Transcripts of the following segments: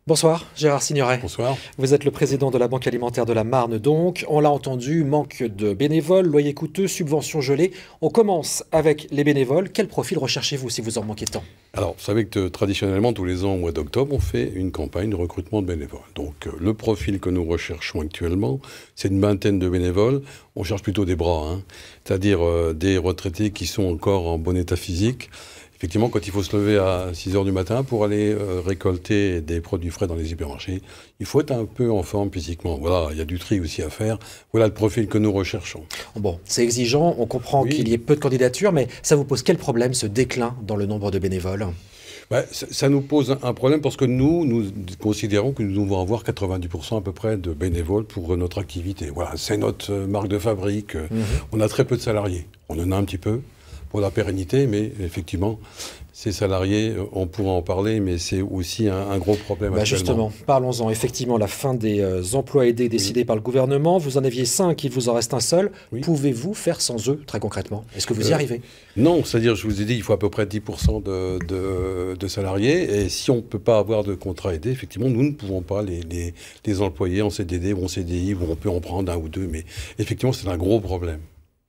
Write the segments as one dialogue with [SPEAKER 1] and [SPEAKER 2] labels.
[SPEAKER 1] Bonsoir, Gérard Signoret.
[SPEAKER 2] Bonsoir.
[SPEAKER 1] Vous êtes le président de la Banque alimentaire de la Marne, donc. On l'a entendu, manque de bénévoles, loyers coûteux, subventions gelées. On commence avec les bénévoles. Quel profil recherchez-vous si vous en manquez tant?
[SPEAKER 2] Alors, vous savez que traditionnellement, tous les ans, au mois d'octobre, on fait une campagne de recrutement de bénévoles. Donc, le profil que nous recherchons actuellement, c'est une vingtaine de bénévoles. On cherche plutôt des bras, c'est-à-dire des retraités qui sont encore en bon état physique. Effectivement, quand il faut se lever à 6 h du matin pour aller récolter des produits frais dans les hypermarchés, il faut être un peu en forme physiquement. Voilà, il y a du tri aussi à faire. Voilà le profil que nous recherchons.
[SPEAKER 1] Bon, c'est exigeant, on comprend qu'il y ait peu de candidatures, mais ça vous pose quel problème, ce déclin dans le nombre de bénévoles?
[SPEAKER 2] Ça nous pose un problème parce que nous considérons que nous devons avoir 90% à peu près de bénévoles pour notre activité. Voilà, c'est notre marque de fabrique. On a très peu de salariés. On en a un petit peu pour la pérennité, mais effectivement, ces salariés, on pourra en parler, mais c'est aussi un gros problème actuellement.
[SPEAKER 1] Justement, parlons-en. Effectivement, la fin des emplois aidés décidés par le gouvernement, vous en aviez 5, il vous en reste un seul. Pouvez-vous faire sans eux, très concrètement? Est-ce que vous y arrivez?
[SPEAKER 2] Non, c'est-à-dire, je vous ai dit, il faut à peu près 10% de salariés, et si on ne peut pas avoir de contrat aidé, effectivement, nous ne pouvons pas les employer en CDD ou en CDI, où on peut en prendre un ou deux, mais effectivement, c'est un gros problème.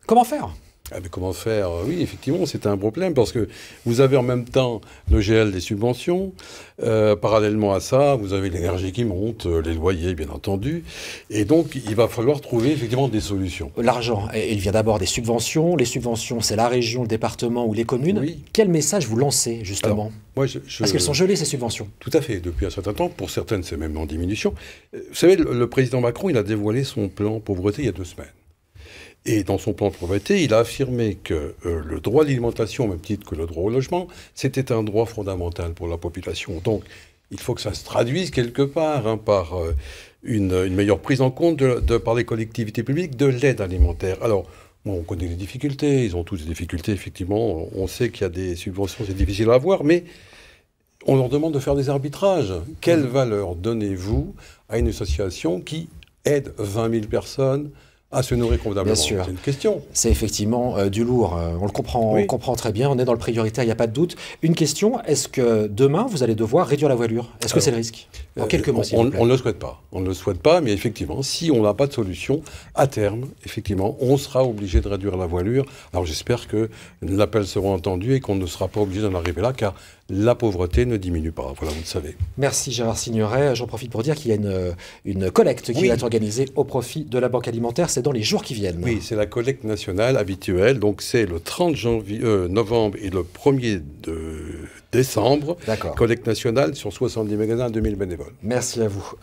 [SPEAKER 1] Comment faire?
[SPEAKER 2] Mais comment faire? Oui, effectivement, c'est un problème parce que vous avez en même temps le gel des subventions. Parallèlement à ça, vous avez l'énergie qui monte, les loyers, bien entendu. Et donc, il va falloir trouver effectivement des solutions.
[SPEAKER 1] L'argent, il vient d'abord des subventions. Les subventions, c'est la région, le département ou les communes.
[SPEAKER 2] Oui.
[SPEAKER 1] Quel message vous lancez, justement? Parce qu'elles sont gelées, ces subventions.
[SPEAKER 2] Tout à fait, depuis un certain temps. Pour certaines, c'est même en diminution. Vous savez, le président Macron, il a dévoilé son plan pauvreté il y a 2 semaines. Et dans son plan de pauvreté, il a affirmé que le droit à l'alimentation, au même titre que le droit au logement, c'était un droit fondamental pour la population. Donc, il faut que ça se traduise quelque part par une meilleure prise en compte par les collectivités publiques de l'aide alimentaire. Alors, bon, on connaît les difficultés, ils ont tous des difficultés, effectivement. On sait qu'il y a des subventions, c'est difficile à avoir, mais on leur demande de faire des arbitrages. Quelle valeur donnez-vous à une association qui aide 20 000 personnes à se nourrir convenablement?
[SPEAKER 1] Bien sûr.
[SPEAKER 2] C'est une question.
[SPEAKER 1] C'est effectivement du lourd. On le comprend, on comprend très bien. On est dans le prioritaire, il n'y a pas de doute. Une question, est-ce que demain, vous allez devoir réduire la voilure? Est-ce que c'est le risque? En quelques mots, s'il vous plaît.
[SPEAKER 2] On ne le souhaite pas. On ne le souhaite pas, mais effectivement, si on n'a pas de solution, à terme, effectivement, on sera obligé de réduire la voilure. Alors j'espère que l'appel sera entendu et qu'on ne sera pas obligé d'en arriver là, car la pauvreté ne diminue pas. Voilà, vous le savez.
[SPEAKER 1] Merci Gérard Signoret. J'en profite pour dire qu'il y a une collecte qui va être organisée au profit de la Banque alimentaire. C'est dans les jours qui viennent.
[SPEAKER 2] Oui, c'est la collecte nationale habituelle. Donc c'est le 30 novembre et le 1er décembre.
[SPEAKER 1] D'accord.
[SPEAKER 2] Collecte nationale sur 70 magasins, 2000 bénévoles.
[SPEAKER 1] Merci à vous.